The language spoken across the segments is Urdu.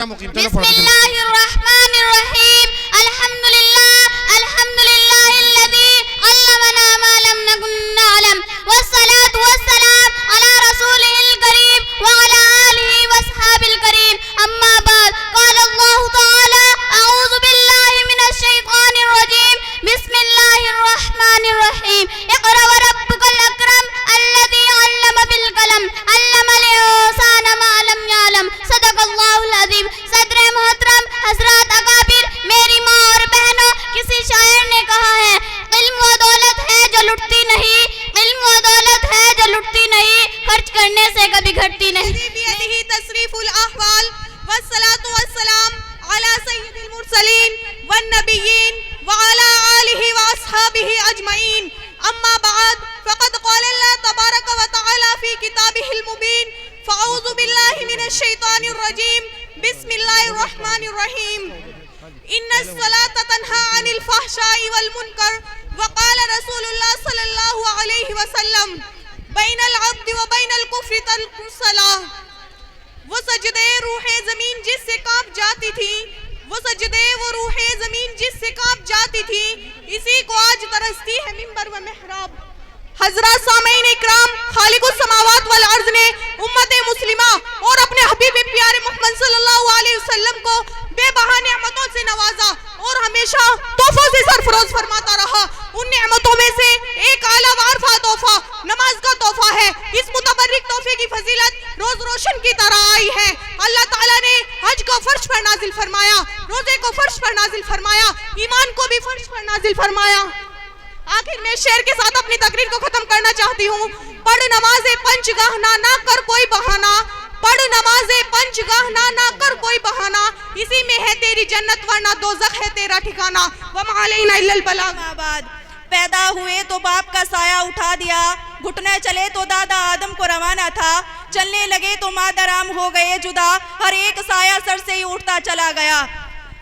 بسم اللہ الرحمن الرحیم الحمد للہ الذی علمنا ما لم نکن نعلم والصلاة والسلام علی رسولہ الکریم وعلی آلہ واصحابہ الکریم اما بعد قال اللہ تعالی اعوذ باللہ من الشیطان الرجیم بسم اللہ الرحمن الرحیم اقرأ وربک الاکرم الذی علم بالقلم علم الانسان ما لم یعلم صدق اللہ العظیم۔ صدر محترم حضرات اکابر، میری ماں اور بہنوں، کسی شاعر نے کہا ہے علم و دولت ہے جو لٹتی نہیں، علم و دولت ہے جو لٹتی نہیں، خرچ کرنے سے کبھی گھٹتی نہیں۔ بیدہ تصریف الاحوال والصلاة والسلام علی سید المرسلین والنبیین وعلی آلہ واصحابہ اجمعین اما بعد فقد قال اللہ تبارک و تعالی فی کتابہ المبین فاعوذ باللہ من الشیطان الرجیم بسم اللہ الرحمن الرحیم ان الصلاة تنہا عن الفحشاء والمنکر وقال رسول اللہ صلی اللہ علیہ وسلم بین العبد و بین الکفر ترک الصلاة۔ وہ سجدے روح زمین جس سے کانپ جاتی تھی، وہ سجدے وہ روح زمین جس سے کانپ جاتی تھی، اسی کو آج ترستی ہے منبر و محراب۔ حضرات سامعین اکرام، خالق السماوات والارض نے امت مسلمہ اور اپنے حبیب پیارے محمد صلی اللہ علیہ وسلم کو بے بہا نعمتوں سے نوازا اور ہمیشہ تحفوں سے سرفراز فرماتا رہا۔ ان نعمتوں میں سے ایک اعلیٰ و عرفہ تحفہ نماز کا تحفہ ہے۔ اس متبرک تحفے کی فضیلت روز روشن کی طرح آئی ہے۔ اللہ تعالیٰ نے حج کو فرش پر نازل فرمایا، روزے کو فرش پر نازل فرمایا، ایمان کو بھی فرش پر نازل فرمایا۔ آخر میں شعر کے ساتھ اپنی تقریر کو ختم کرنا چاہتی ہوں۔ پڑھ نماز پنج گاہ نہ کر کوئی بہانہ، پڑھ نماز پنج گاہ نہ کر کوئی بہانہ، اسی میں ہے تیری جنت ورنہ دوزخ ہے تیرا ٹھکانہ۔ وما علینا الا البلاغ۔ آباد پیدا ہوئے تو باپ کا سایہ اٹھا دیا، گھٹنے چلے تو دادا آدم کو روانہ تھا، چلنے لگے تو مادرام ہو گئے جدا، ہر ایک سایہ سر سے ہی اٹھتا چلا گیا۔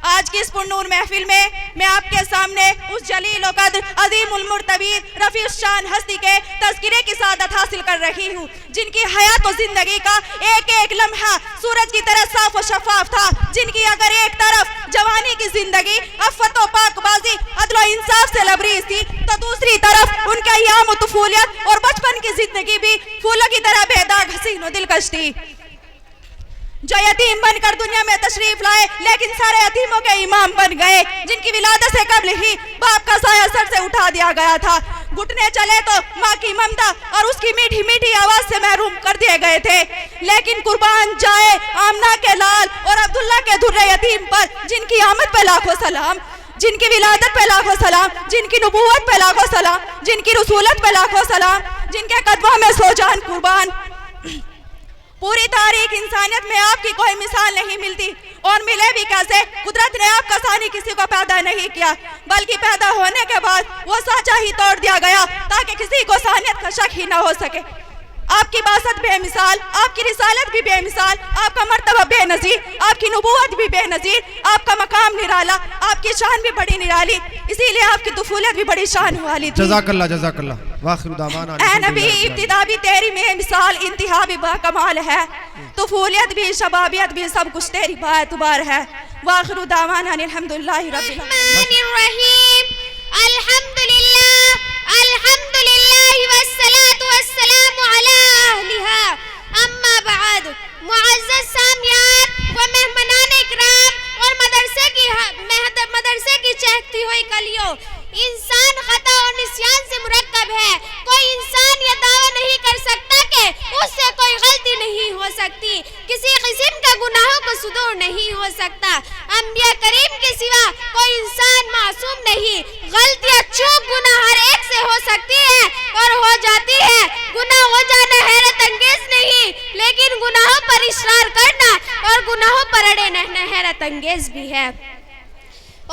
آج کی اس پرنور محفل میں آپ کے سامنے اس جلیل و قدر عظیم المرتبہ رفیع الشان ہستی کے تذکرے کی سعادت حاصل کر رہی ہوں، جن کی حیات و زندگی کا ایک ایک لمحہ سورج کی طرح صاف و شفاف تھا، جن کی اگر ایک طرف جوانی کی زندگی عفت و پاک بازی عدل و انصاف سے لبریز تھی، تو دوسری طرف ان کا ایام و طفولیت اور بچپن کی زندگی بھی پھولوں کی طرح بے داغ حسین و دلکش تھی۔ جو یتیم بن کر دنیا میں تشریف لائے لیکن سارے یتیموں کے امام بن گئے، جن کی ولادت سے قبل ہی باپ کا سایہ سر سے اٹھا دیا گیا تھا، گھٹنے چلے تو ماں کی ممتا اور اس کی میٹھی میٹھی آواز سے محروم کر دیے گئے تھے، لیکن قربان جائے آمنہ کے لال اور عبداللہ کے دھرے یتیم پر، جن کی آمد پہ لاکھوں سلام، جن کی ولادت پہ لاکھوں سلام، جن کی نبوت پہ لاکھوں سلام، جن کی رسولت پہ لاکھوں سلام، جن کے قدموں میں سو جان قربان۔ پوری تاریخ انسانیت میں آپ کی کوئی مثال نہیں ملتی، اور ملے بھی کیسے؟ قدرت نے آپ کا ثانی کسی کو پیدا نہیں کیا، بلکہ پیدا ہونے کے بعد وہ سانچہ ہی توڑ دیا گیا تاکہ کسی کو ثانیت کا شک ہی نہ ہو سکے۔ آپ کی باسط بے مثال، آپ کی رسالت بھی بے مثال، آپ کا مرتبہ بے نظیر، آپ کی نبوت بھی بے نظیر، آپ کا مقام نرالا، آپ کی شان بھی بڑی نرالی، اسی لیے آپ کی طفولت بھی بڑی شان والی تھی۔ جزاک اللہ جزاک اللہ۔ واخر دعوانا اے نبی، ابتدا بھی تیری میں مثال، انتہا بھی با کمال ہے، طفولیت بھی شبابیت بھی سب کچھ تیری با اعتبار ہے۔ واخر دعوانا الحمدللہ رب الرحیم الحمدللہ الحمدللہ والصلاة والسلام علی اہلہا اما بعد۔ معزز سامعین و مہمانان اکرام اور مدرسے کی چہکتی ہوئی کلیوں، انسان خطا اور نسیان سے مرکب ہے۔ کوئی انسان یہ دعویٰ نہیں کر سکتا کہ اس سے کوئی غلطی نہیں ہو سکتی، کسی قسم کا گناہوں کو صدور نہیں ہو سکتا۔ انبیاء کریم کے سوا کوئی انسان معصوم نہیں، غلطیاں چوک گناہ ہر ایک سے ہو سکتی ہے اور ہو جاتی ہے۔ گناہ ہو جانا حیرت انگیز نہیں، لیکن گناہوں پر اصرار کرنا اور گناہوں پر اڑے رہنا حیرت انگیز بھی ہے۔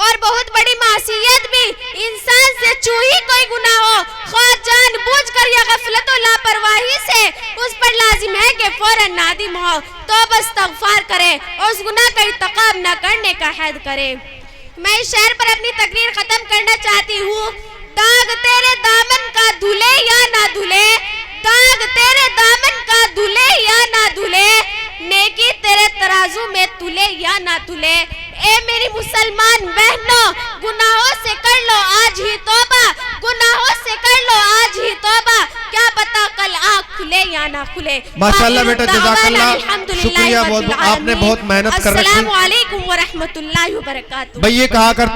اور بہت بڑی معصیت بھی انسان سے چوہی کوئی گناہ ہو، خواہ جان بوجھ کر یا غفلت و لاپرواہی سے، اس پر لازم ہے کہ فوراً نادم ہو، توبہ استغفار کرے اور اس گناہ کا ارتکاب نہ کرنے کا عہد کرے۔ میں اس شعر پر اپنی تقریر ختم کرنا چاہتی ہوں۔ داغ تیرے دامن کا دھلے یا نہ دھلے، داغ تیرے دامن کا دھلے یا نہ دھلے، نیکی تیرے ترازو میں تلے یا نہ تلے. اے میری مسلمان بہنوں، گناہوں سے کر لو آج ہی توبہ، گناہوں سے کر لو آج ہی توبہ، کیا پتا کل آنکھ کھلے یا نہ کھلے. ماشاءاللہ بیٹا، جزاک اللہ، شکریہ، آپ نے بہت محنت کر رکھی. السلام علیکم ورحمۃ اللہ وبرکاتہ. بھئی یہ کہا کر